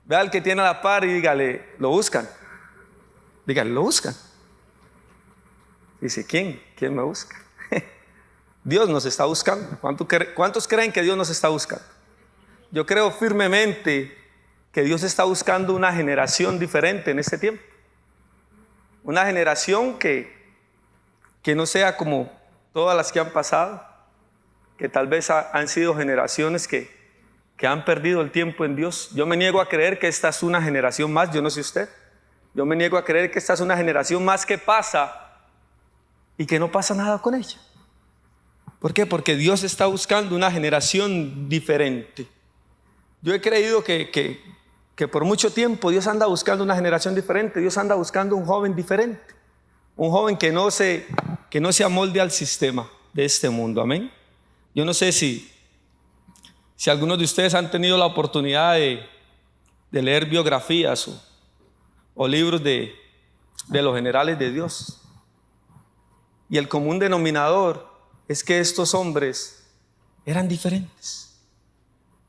Ve al que tiene a la par y dígale, lo buscan. Dígale, lo buscan. Dice, ¿quién? ¿Quién me busca? Dios nos está buscando. ¿Cuántos creen que Dios nos está buscando? Yo creo firmemente que Dios está buscando una generación diferente en este tiempo. Una generación que no sea como todas las que han pasado, que tal vez han sido generaciones que han perdido el tiempo en Dios. Yo me niego a creer que esta es una generación más, yo no sé usted. Yo me niego a creer que esta es una generación más que pasa y que no pasa nada con ella. ¿Por qué? Porque Dios está buscando una generación diferente. Yo he creído que por mucho tiempo Dios anda buscando una generación diferente. Dios anda buscando un joven diferente. Un joven que no se amolde al sistema de este mundo. Amén. Yo no sé si algunos de ustedes han tenido la oportunidad de leer biografías o libros de los generales de Dios. Y el común denominador es que estos hombres eran diferentes.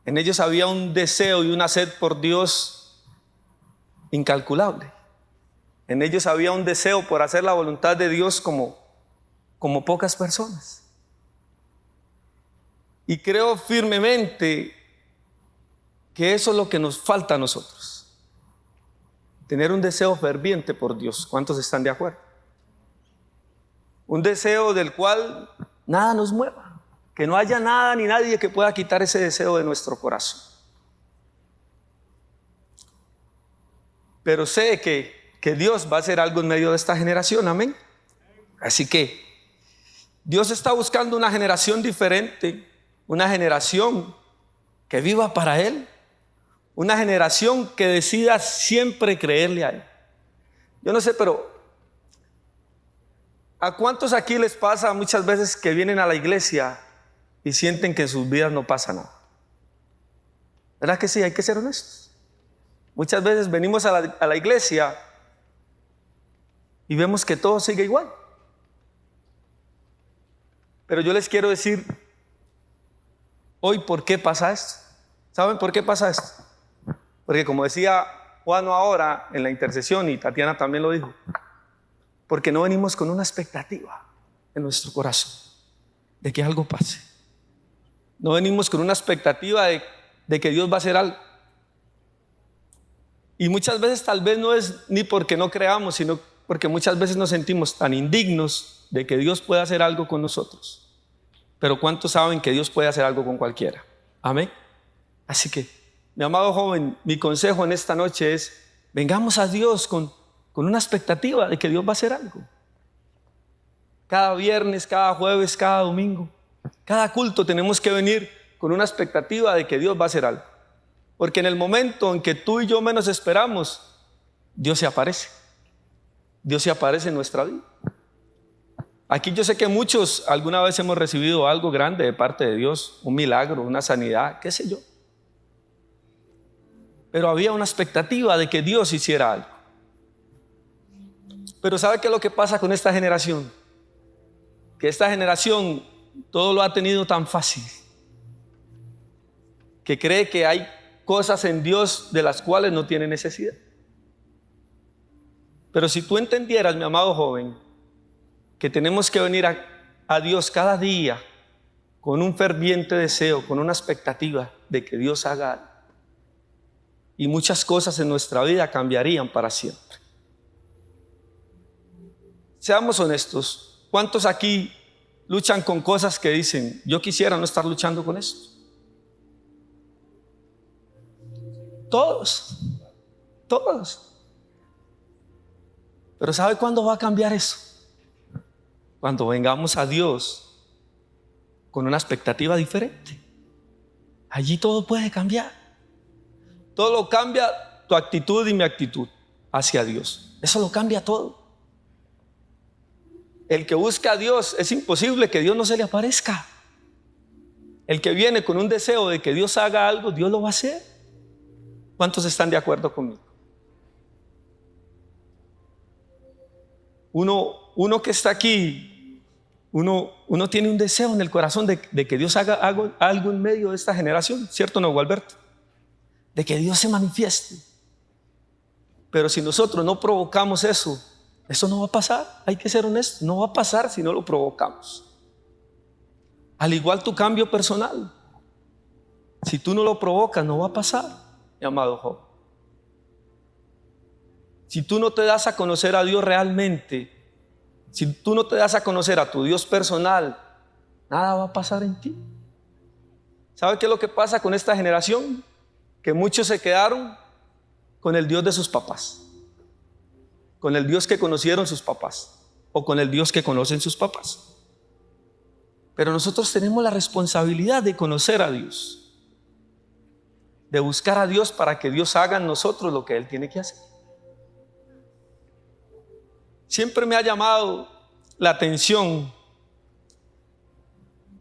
En ellos había un deseo y una sed por Dios incalculable. En ellos había un deseo por hacer la voluntad de Dios como pocas personas. Y creo firmemente que eso es lo que nos falta a nosotros. Tener un deseo ferviente por Dios. ¿Cuántos están de acuerdo? Un deseo del cual nada nos mueva. Que no haya nada ni nadie que pueda quitar ese deseo de nuestro corazón. Pero sé que Dios va a hacer algo en medio de esta generación. Amén. Así que Dios está buscando una generación diferente. Una generación que viva para Él. Una generación que decida siempre creerle a Él. Yo no sé, pero ¿a cuántos aquí les pasa muchas veces que vienen a la iglesia y sienten que en sus vidas no pasa nada? ¿Verdad que sí? Hay que ser honestos. Muchas veces venimos a la iglesia y vemos que todo sigue igual. Pero yo les quiero decir hoy por qué pasa esto. ¿Saben por qué pasa esto? Porque como decía Juan ahora en la intercesión, y Tatiana también lo dijo, porque no venimos con una expectativa en nuestro corazón de que algo pase. No venimos con una expectativa de que Dios va a hacer algo. Y muchas veces tal vez no es ni porque no creamos, sino porque muchas veces nos sentimos tan indignos de que Dios pueda hacer algo con nosotros. Pero ¿cuántos saben que Dios puede hacer algo con cualquiera? Amén. Así que, mi amado joven, mi consejo en esta noche es: vengamos a Dios con una expectativa de que Dios va a hacer algo. Cada viernes, cada jueves, cada domingo, cada culto tenemos que venir con una expectativa de que Dios va a hacer algo. Porque en el momento en que tú y yo menos esperamos, Dios se aparece. Dios se aparece en nuestra vida. Aquí yo sé que muchos alguna vez hemos recibido algo grande de parte de Dios, un milagro, una sanidad, qué sé yo. Pero había una expectativa de que Dios hiciera algo. Pero ¿sabe qué es lo que pasa con esta generación? Que esta generación todo lo ha tenido tan fácil, que cree que hay cosas en Dios de las cuales no tiene necesidad. Pero si tú entendieras, mi amado joven, que tenemos que venir a Dios cada día con un ferviente deseo, con una expectativa de que Dios haga algo, y muchas cosas en nuestra vida cambiarían para siempre. Seamos honestos, ¿cuántos aquí luchan con cosas que dicen: yo quisiera no estar luchando con esto? Todos. Pero ¿sabe cuándo va a cambiar eso? Cuando vengamos a Dios con una expectativa diferente. Allí todo puede cambiar. Todo lo cambia tu actitud y mi actitud hacia Dios. Eso lo cambia todo. El que busca a Dios, es imposible que Dios no se le aparezca. El que viene con un deseo de que Dios haga algo, Dios lo va a hacer. ¿Cuántos están de acuerdo conmigo? Uno que está aquí, uno tiene un deseo en el corazón de que Dios haga algo en medio de esta generación, ¿cierto o no, Gualberto? De que Dios se manifieste. Pero si nosotros no provocamos eso no va a pasar. Hay que ser honestos, no va a pasar si no lo provocamos. Al igual tu cambio personal, si tú no lo provocas, no va a pasar, mi amado joven. Si tú no te das a conocer a Dios realmente, si tú no te das a conocer a tu Dios personal, nada va a pasar en ti. ¿Sabe qué es lo que pasa con esta generación? Que muchos se quedaron con el Dios de sus papás, con el Dios que conocieron sus papás o con el Dios que conocen sus papás. Pero nosotros tenemos la responsabilidad de conocer a Dios, de buscar a Dios para que Dios haga en nosotros lo que Él tiene que hacer. Siempre me ha llamado la atención,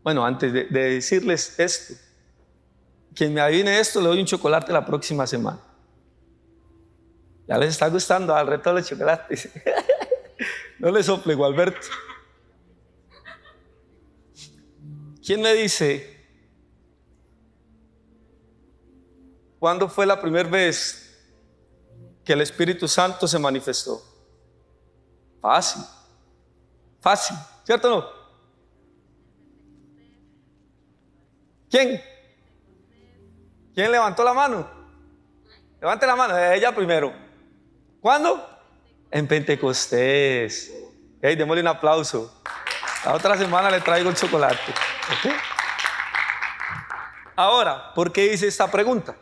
bueno, antes de decirles esto, quien me adivine esto le doy un chocolate la próxima semana. Ya les está gustando al reto de los chocolates. No le sople, Gualberto. ¿Quién me dice cuándo fue la primera vez que el Espíritu Santo se manifestó? Fácil, fácil, ¿cierto o no? ¿Quién? ¿Quién levantó la mano? Levante la mano, ella primero. ¿Cuándo? En Pentecostés. Hey, démosle un aplauso. La otra semana le traigo el chocolate. ¿Okay? Ahora, ¿por qué hice esta pregunta?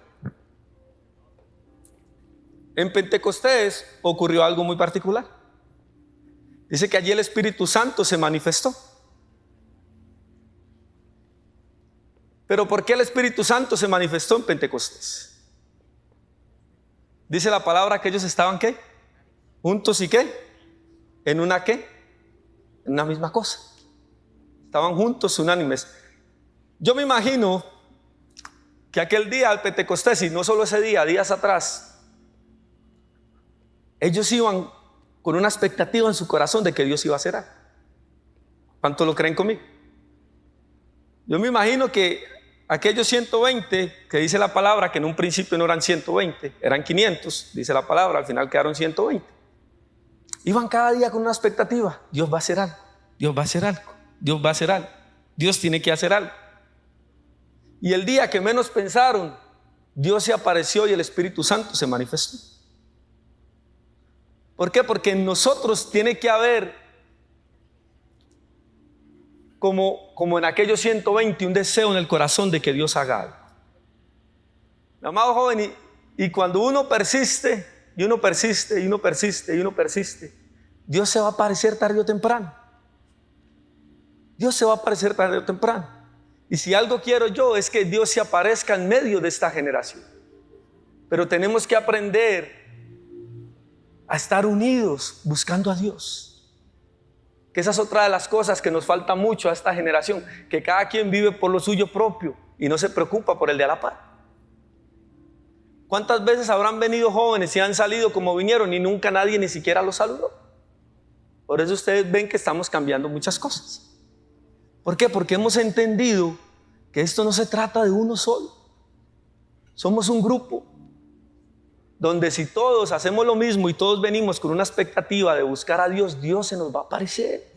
En Pentecostés ocurrió algo muy particular. Dice que allí el Espíritu Santo se manifestó. Pero ¿por qué el Espíritu Santo se manifestó en Pentecostés? Dice la palabra que ellos estaban ¿qué? Juntos y ¿qué? ¿En una qué? En una misma cosa. Estaban juntos, unánimes. Yo me imagino que aquel día al Pentecostés, y no solo ese día, días atrás, ellos iban con una expectativa en su corazón de que Dios iba a hacer algo. ¿Cuántos lo creen conmigo? Yo me imagino que aquellos 120, que dice la palabra que en un principio no eran 120, eran 500, dice la palabra, al final quedaron 120. Iban cada día con una expectativa. Dios va a hacer algo, Dios va a hacer algo, Dios va a hacer algo, Dios tiene que hacer algo. Y el día que menos pensaron, Dios se apareció y el Espíritu Santo se manifestó. ¿Por qué? Porque en nosotros tiene que haber, como en aquellos 120, un deseo en el corazón de que Dios haga algo. Mi amado joven, y cuando uno persiste, y uno persiste, y uno persiste, y uno persiste, Dios se va a aparecer tarde o temprano. Dios se va a aparecer tarde o temprano. Y si algo quiero yo es que Dios se aparezca en medio de esta generación. Pero tenemos que aprender a estar unidos buscando a Dios. Que esa es otra de las cosas que nos falta mucho a esta generación, que cada quien vive por lo suyo propio y no se preocupa por el de a la par. ¿Cuántas veces habrán venido jóvenes y han salido como vinieron y nunca nadie ni siquiera los saludó? Por eso ustedes ven que estamos cambiando muchas cosas. ¿Por qué? Porque hemos entendido que esto no se trata de uno solo. Somos un grupo donde si todos hacemos lo mismo y todos venimos con una expectativa de buscar a Dios, Dios se nos va a aparecer.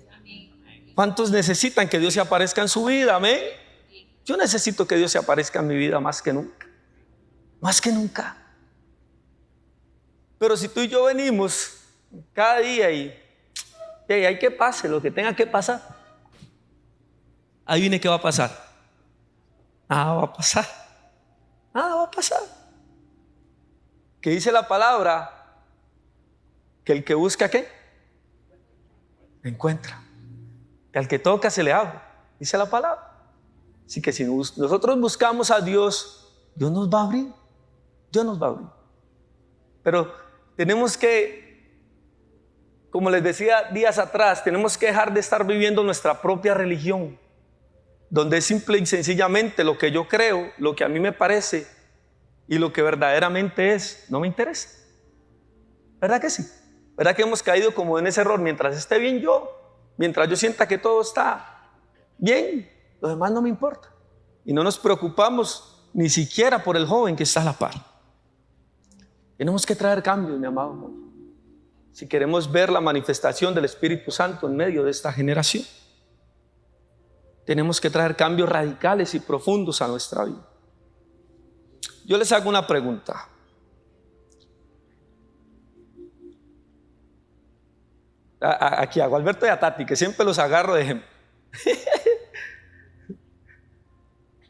¿Cuántos necesitan que Dios se aparezca en su vida? Amén. Yo necesito que Dios se aparezca en mi vida más que nunca. Más que nunca. Pero si tú y yo venimos cada día y hay que pase lo que tenga que pasar, ahí viene qué va a pasar. Nada va a pasar. Nada va a pasar. Que dice la palabra que el que busca ¿qué? Encuentra. Que al que toca se le abre. Dice la palabra. Así que si nosotros buscamos a Dios, Dios nos va a abrir. Dios nos va a abrir. Pero tenemos que, como les decía días atrás, tenemos que dejar de estar viviendo nuestra propia religión, donde es simple y sencillamente lo que yo creo, lo que a mí me parece y lo que verdaderamente es, no me interesa. ¿Verdad que sí? ¿Verdad que hemos caído como en ese error? Mientras esté bien yo, mientras yo sienta que todo está bien, lo demás no me importa. Y no nos preocupamos ni siquiera por el joven que está a la par. Tenemos que traer cambios, mi amado joven, si queremos ver la manifestación del Espíritu Santo en medio de esta generación. Tenemos que traer cambios radicales y profundos a nuestra vida. Yo les hago una pregunta. Aquí a Gualberto y a Tati, que siempre los agarro de ejemplo.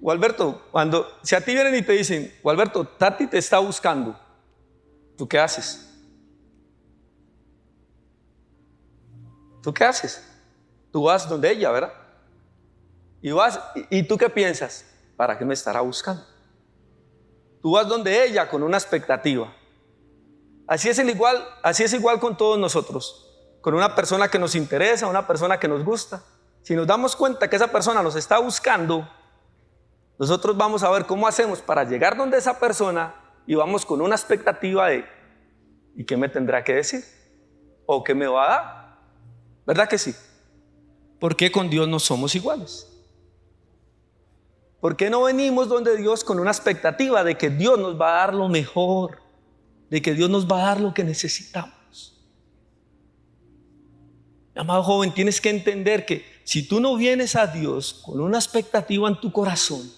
Gualberto, si a ti vienen y te dicen, Gualberto, Tati te está buscando, ¿tú qué haces? ¿Tú qué haces? Tú vas donde ella, ¿verdad? ¿Y tú qué piensas? ¿Para qué me estará buscando? Tú vas donde ella con una expectativa. Así es igual con todos nosotros. Con una persona que nos interesa, una persona que nos gusta. Si nos damos cuenta que esa persona nos está buscando, nosotros vamos a ver cómo hacemos para llegar donde esa persona y vamos con una expectativa de ¿y qué me tendrá que decir? ¿O qué me va a dar? ¿Verdad que sí? ¿Por qué con Dios no somos iguales? ¿Por qué no venimos donde Dios con una expectativa de que Dios nos va a dar lo mejor? De que Dios nos va a dar lo que necesitamos. Amado joven, tienes que entender que si tú no vienes a Dios con una expectativa en tu corazón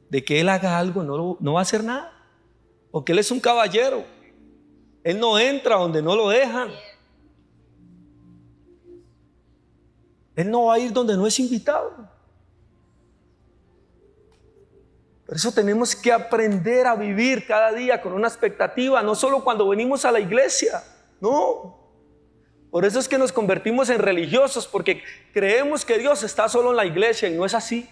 de que Él haga algo, no va a hacer nada. Porque Él es un caballero. Él no entra donde no lo dejan. Él no va a ir donde no es invitado. Por eso tenemos que aprender a vivir cada día con una expectativa, no solo cuando venimos a la iglesia, no. Por eso es que nos convertimos en religiosos, porque creemos que Dios está solo en la iglesia y no es así.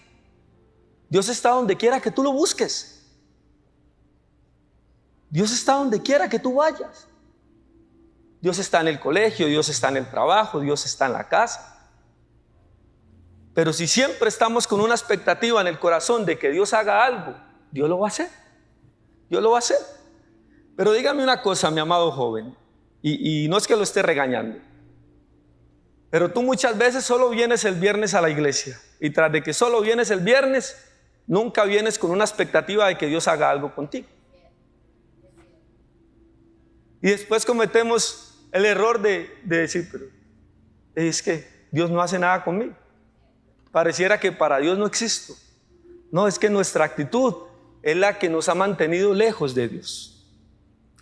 Dios está donde quiera que tú lo busques. Dios está donde quiera que tú vayas. Dios está en el colegio, Dios está en el trabajo, Dios está en la casa. Pero si siempre estamos con una expectativa en el corazón de que Dios haga algo, Dios lo va a hacer. Dios lo va a hacer. Pero dígame una cosa, mi amado joven, y no es que lo esté regañando, pero tú muchas veces solo vienes el viernes a la iglesia y tras de que solo vienes el viernes, nunca vienes con una expectativa de que Dios haga algo contigo. Y después cometemos el error de decir, pero es que Dios no hace nada conmigo. Pareciera que para Dios no existo. No, es que nuestra actitud es la que nos ha mantenido lejos de Dios.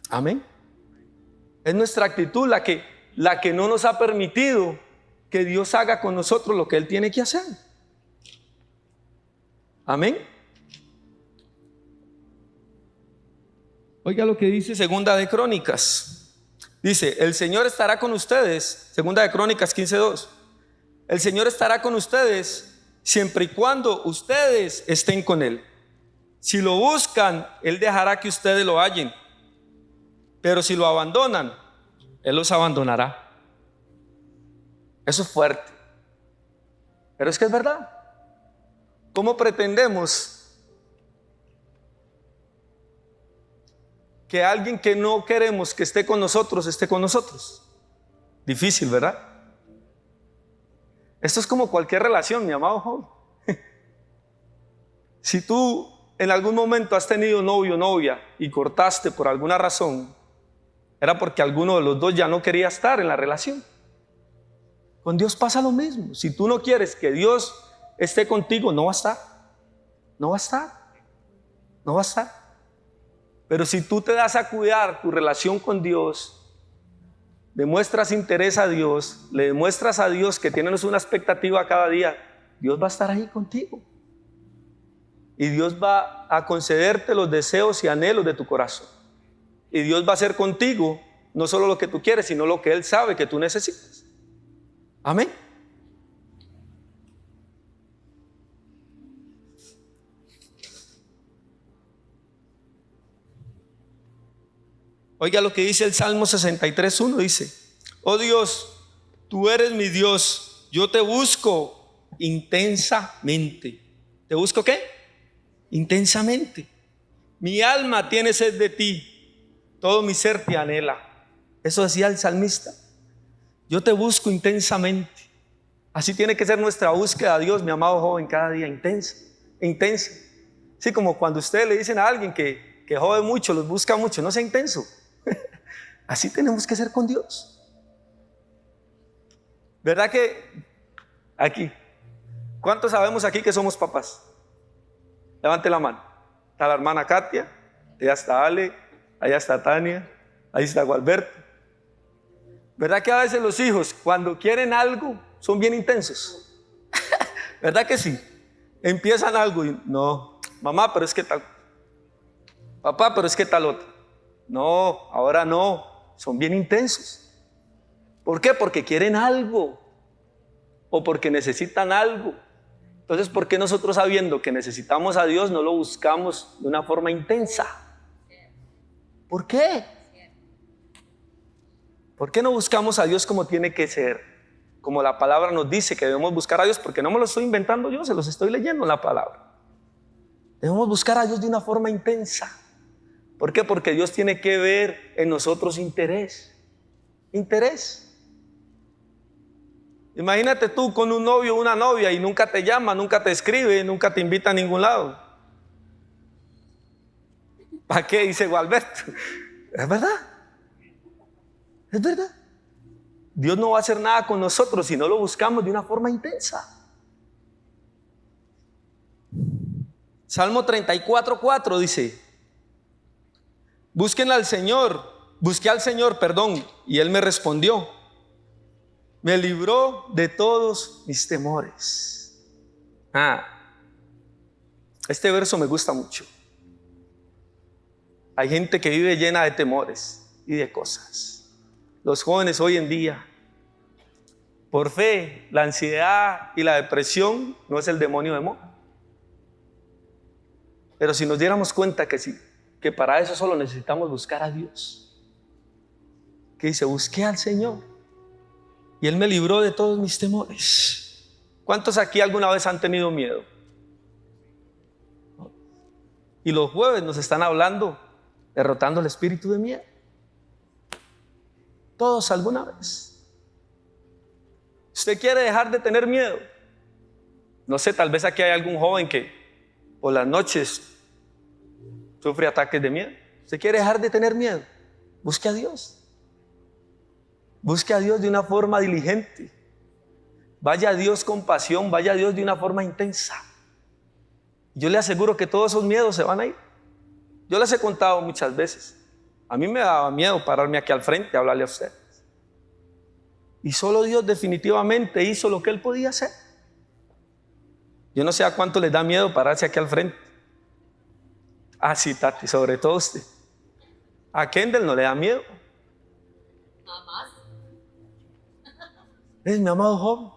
Amén. Es nuestra actitud la que no nos ha permitido que Dios haga con nosotros lo que Él tiene que hacer. Amén. Oiga lo que dice Segunda de Crónicas. Dice, el Señor estará con ustedes. Segunda de Crónicas 15:2. El Señor estará con ustedes siempre y cuando ustedes estén con Él. Si lo buscan, Él dejará que ustedes lo hallen. Pero si lo abandonan, Él los abandonará. Eso es fuerte. Pero es que es verdad. ¿Cómo pretendemos que alguien que no queremos que esté con nosotros, esté con nosotros? Difícil, ¿verdad? Esto es como cualquier relación, mi amado joven. Si tú en algún momento has tenido novio o novia y cortaste por alguna razón, era porque alguno de los dos ya no quería estar en la relación. Con Dios pasa lo mismo. Si tú no quieres que Dios esté contigo, no va a estar. No va a estar. No va a estar. Pero si tú te das a cuidar tu relación con Dios, demuestras interés a Dios, le demuestras a Dios que tienes una expectativa cada día, Dios va a estar ahí contigo. Y Dios va a concederte los deseos y anhelos de tu corazón. Y Dios va a hacer contigo no solo lo que tú quieres, sino lo que Él sabe que tú necesitas. Amén. Oiga lo que dice el Salmo 63:1, dice: oh Dios, tú eres mi Dios, yo te busco intensamente. ¿Te busco qué? Intensamente. Mi alma tiene sed de ti, todo mi ser te anhela. Eso decía el salmista. Yo te busco intensamente. Así tiene que ser nuestra búsqueda a Dios, mi amado joven, cada día intensa, intensa. Sí, como cuando ustedes le dicen a alguien que jode mucho, los busca mucho, no sea intenso. Así tenemos que ser con Dios. ¿Verdad que aquí? ¿Cuántos sabemos aquí que somos papás? Levante la mano. Está la hermana Katia, allá está Ale, allá está Tania, ahí está Gualberto. ¿Verdad que a veces los hijos cuando quieren algo son bien intensos? ¿Verdad que sí? Empiezan algo y no, mamá, pero es que tal, papá, pero es que tal otro. No, ahora no, son bien intensos. ¿Por qué? Porque quieren algo o porque necesitan algo. Entonces, ¿por qué nosotros, sabiendo que necesitamos a Dios, no lo buscamos de una forma intensa? ¿Por qué? ¿Por qué no buscamos a Dios como tiene que ser? Como la palabra nos dice que debemos buscar a Dios, porque no me lo estoy inventando yo, se los estoy leyendo en la palabra. Debemos buscar a Dios de una forma intensa. ¿Por qué? Porque Dios tiene que ver en nosotros interés. Interés. Imagínate tú con un novio o una novia y nunca te llama, nunca te escribe, nunca te invita a ningún lado. ¿Para qué? Dice Gualberto. ¿Es verdad? ¿Es verdad? Dios no va a hacer nada con nosotros si no lo buscamos de una forma intensa. Salmo 34:4 dice: busqué al Señor, perdón, y Él me respondió. Me libró de todos mis temores. Este verso me gusta mucho. Hay gente que vive llena de temores y de cosas. Los jóvenes hoy en día, por fe, la ansiedad y la depresión no es el demonio de moda. Pero si nos diéramos cuenta que para eso solo necesitamos buscar a Dios. Que dice, busqué al Señor y Él me libró de todos mis temores. ¿Cuántos aquí alguna vez han tenido miedo? Y los jueves nos están hablando, derrotando el espíritu de miedo. Todos alguna vez. ¿Usted quiere dejar de tener miedo? No sé, tal vez aquí hay algún joven que por las noches sufre ataques de miedo. ¿Usted quiere dejar de tener miedo? Busque a Dios. Busque a Dios de una forma diligente. Vaya a Dios con pasión, vaya a Dios de una forma intensa. Yo le aseguro que todos esos miedos se van a ir. Yo les he contado muchas veces. A mí me daba miedo pararme aquí al frente a hablarle a ustedes. Y solo Dios definitivamente hizo lo que Él podía hacer. Yo no sé a cuánto les da miedo pararse aquí al frente. Sí, Tati, sobre todo usted. A Kendall no le da miedo. Es mi amado joven.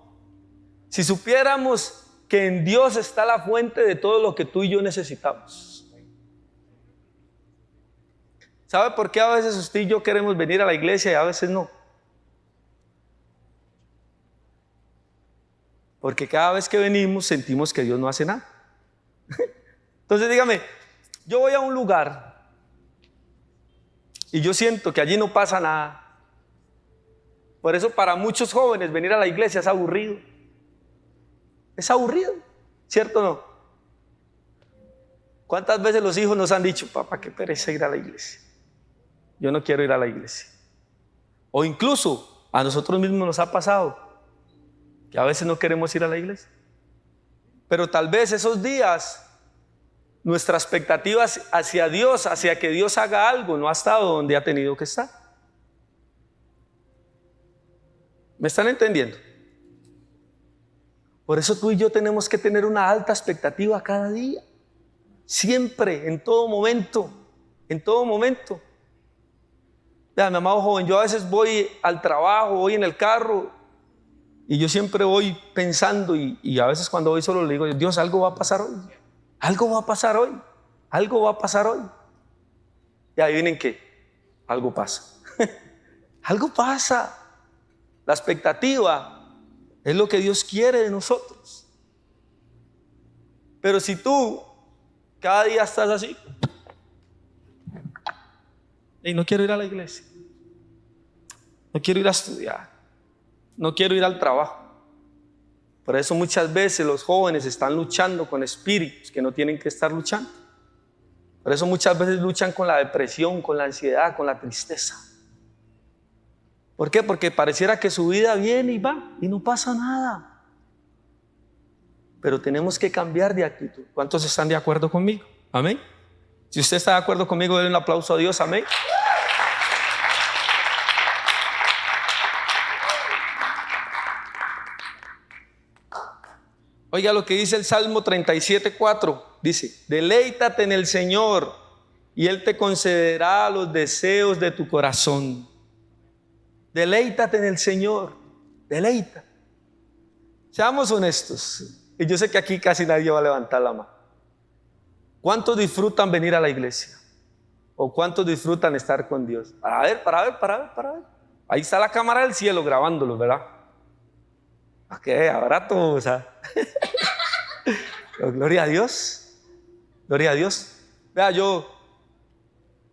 Si supiéramos que en Dios está la fuente de todo lo que tú y yo necesitamos. ¿Sabe por qué a veces usted y yo queremos venir a la iglesia y a veces no? Porque cada vez que venimos sentimos que Dios no hace nada. Entonces dígame, yo voy a un lugar y yo siento que allí no pasa nada. Por eso para muchos jóvenes venir a la iglesia es aburrido. Es aburrido, ¿cierto o no? ¿Cuántas veces los hijos nos han dicho, papá, qué pereza ir a la iglesia? Yo no quiero ir a la iglesia. O incluso a nosotros mismos nos ha pasado que a veces no queremos ir a la iglesia. Pero tal vez esos días nuestra expectativa hacia Dios, hacia que Dios haga algo, no ha estado donde ha tenido que estar. ¿Me están entendiendo? Por eso tú y yo tenemos que tener una alta expectativa cada día. Siempre, en todo momento. En todo momento. Vea, mi amado joven, yo a veces voy al trabajo, voy en el carro y yo siempre voy pensando y a veces cuando voy solo le digo, Dios, algo va a pasar hoy. Algo va a pasar hoy. Algo va a pasar hoy. Y adivinen qué. Algo pasa. Algo pasa. La expectativa es lo que Dios quiere de nosotros. Pero si tú cada día estás así y no quiero ir a la iglesia, no quiero ir a estudiar, no quiero ir al trabajo. Por eso muchas veces los jóvenes están luchando con espíritus que no tienen que estar luchando. Por eso muchas veces luchan con la depresión, con la ansiedad, con la tristeza. ¿Por qué? Porque pareciera que su vida viene y va y no pasa nada. Pero tenemos que cambiar de actitud. ¿Cuántos están de acuerdo conmigo? Amén. Si usted está de acuerdo conmigo, denle un aplauso a Dios. Amén. Oiga lo que dice el Salmo 37:4. Dice: deleítate en el Señor y Él te concederá los deseos de tu corazón. Deleítate en el Señor. Deleítate. Seamos honestos. Y yo sé que aquí casi nadie va a levantar la mano. ¿Cuántos disfrutan venir a la iglesia? ¿O cuántos disfrutan estar con Dios? Para ver. Ahí está la cámara del cielo grabándolo, ¿verdad? Ok, ahora todos. Gloria a Dios. Gloria a Dios. Vea, yo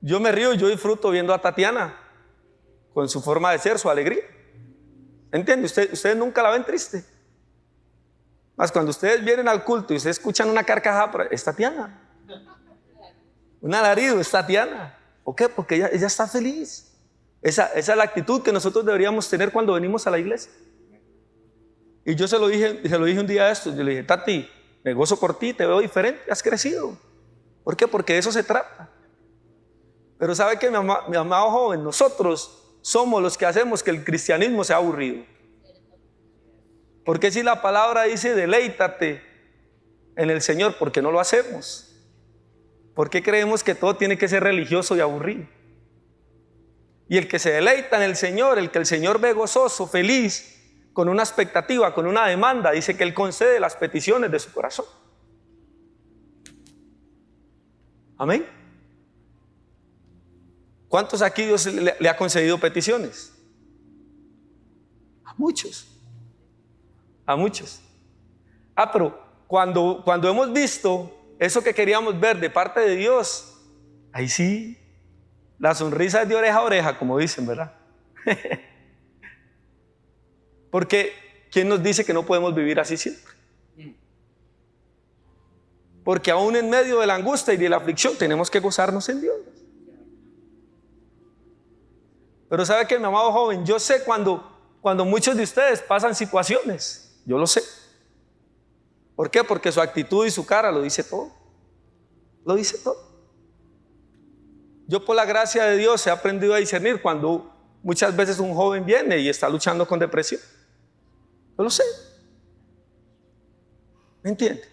me río y yo disfruto viendo a Tatiana con su forma de ser, su alegría. ¿Entiende? Ustedes nunca la ven triste. Más cuando ustedes vienen al culto y ustedes escuchan una carcajada, es Tatiana. Un alarido, es Tatiana. ¿Por qué? Porque ella está feliz. Esa es la actitud que nosotros deberíamos tener cuando venimos a la iglesia. Y yo se lo dije un día a esto. Yo le dije: Tati, me gozo por ti, te veo diferente, has crecido. ¿Por qué? Porque de eso se trata. Pero sabe que mi amado joven, nosotros somos los que hacemos que el cristianismo sea aburrido. Porque si la palabra dice deleítate en el Señor, ¿por qué no lo hacemos? ¿Por qué creemos que todo tiene que ser religioso y aburrido? Y el que se deleita en el Señor, el que el Señor ve gozoso, feliz, con una expectativa, con una demanda, dice que Él concede las peticiones de su corazón. Amén. ¿Cuántos aquí Dios le ha concedido peticiones? A muchos. A muchos. Pero cuando hemos visto eso que queríamos ver de parte de Dios, ahí sí, la sonrisa es de oreja a oreja, como dicen, ¿verdad? Porque ¿quién nos dice que no podemos vivir así siempre? Porque aún en medio de la angustia y de la aflicción tenemos que gozarnos en Dios. Pero sabe que, mi amado joven, yo sé cuando muchos de ustedes pasan situaciones. Yo lo sé. ¿Por qué? Porque su actitud y su cara lo dice todo. Lo dice todo. Yo, por la gracia de Dios, he aprendido a discernir cuando muchas veces un joven viene y está luchando con depresión. Yo lo sé. ¿Me entiende?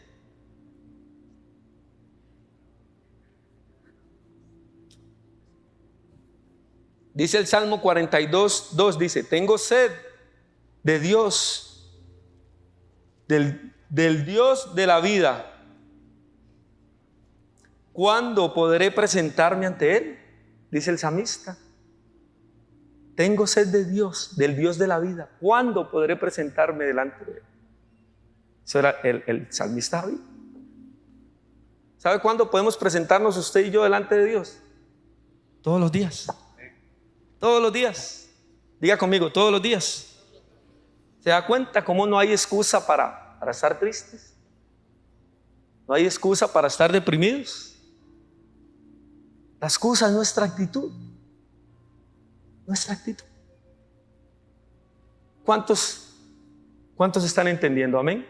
Dice el Salmo 42:2, dice: tengo sed de Dios, del Dios de la vida. ¿Cuándo podré presentarme ante Él? Dice el salmista. Tengo sed de Dios, del Dios de la vida. ¿Cuándo podré presentarme delante de Él? Eso era el salmista David. ¿Sabe cuándo podemos presentarnos usted y yo delante de Dios? Todos los días. Todos los días. Diga conmigo, todos los días. ¿Se da cuenta cómo no hay excusa para estar tristes? No hay excusa para estar deprimidos. La excusa es nuestra actitud. Nuestra actitud. ¿Cuántos están entendiendo? Amén.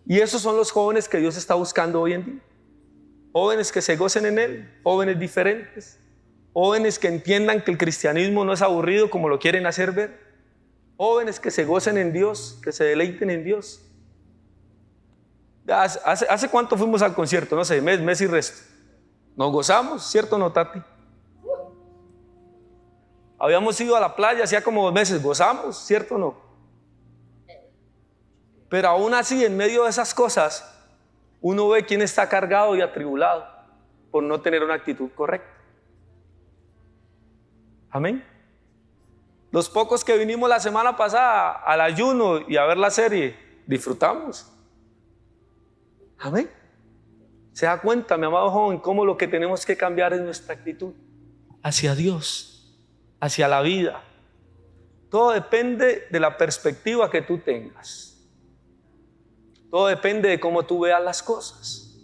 Y esos son los jóvenes que Dios está buscando hoy en día. Jóvenes que se gocen en Él, jóvenes diferentes, jóvenes que entiendan que el cristianismo no es aburrido como lo quieren hacer ver, jóvenes que se gocen en Dios, que se deleiten en Dios. ¿Hace cuánto fuimos al concierto? No sé, mes y resto. Nos gozamos, ¿cierto o no, Tati? Habíamos ido a la playa hacía como 2 meses, gozamos, ¿cierto o no? Pero aún así, en medio de esas cosas, uno ve quién está cargado y atribulado por no tener una actitud correcta. Amén. Los pocos que vinimos la semana pasada al ayuno y a ver la serie, disfrutamos. Amén. Se da cuenta, mi amado joven, cómo lo que tenemos que cambiar es nuestra actitud hacia Dios, hacia la vida. Todo depende de la perspectiva que tú tengas. Todo depende de cómo tú veas las cosas.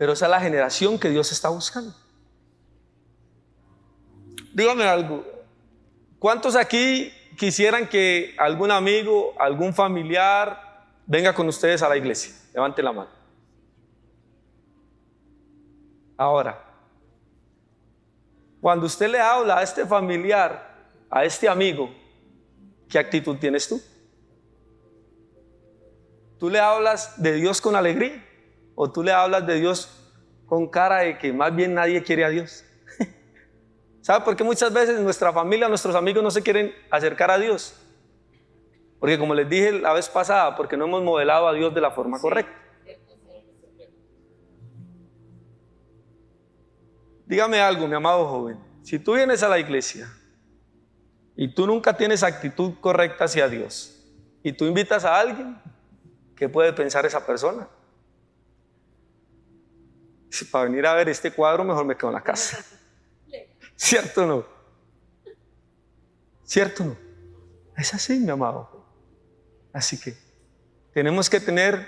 Pero esa es la generación que Dios está buscando. Dígame algo. ¿Cuántos aquí quisieran que algún amigo, algún familiar venga con ustedes a la iglesia? Levante la mano. Ahora, cuando usted le habla a este familiar, a este amigo, ¿qué actitud tienes tú? ¿Tú le hablas de Dios con alegría? ¿O tú le hablas de Dios con cara de que más bien nadie quiere a Dios? ¿Sabe por qué muchas veces nuestra familia, nuestros amigos no se quieren acercar a Dios? Porque como les dije la vez pasada, porque no hemos modelado a Dios de la forma correcta. Dígame algo, mi amado joven. Si tú vienes a la iglesia y tú nunca tienes actitud correcta hacia Dios y tú invitas a alguien, ¿qué puede pensar esa persona? Si para venir a ver este cuadro mejor me quedo en la casa. ¿Cierto o no? ¿Cierto o no? Es así, mi amado. Así que tenemos que tener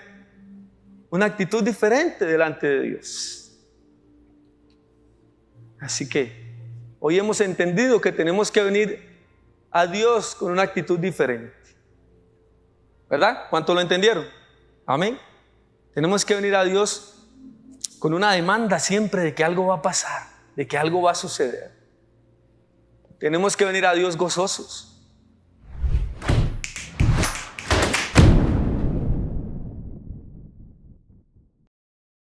una actitud diferente delante de Dios. Así que hoy hemos entendido que tenemos que venir a Dios con una actitud diferente. ¿Verdad? ¿Cuánto lo entendieron? Amén. Tenemos que venir a Dios con una demanda siempre de que algo va a pasar, de que algo va a suceder. Tenemos que venir a Dios gozosos.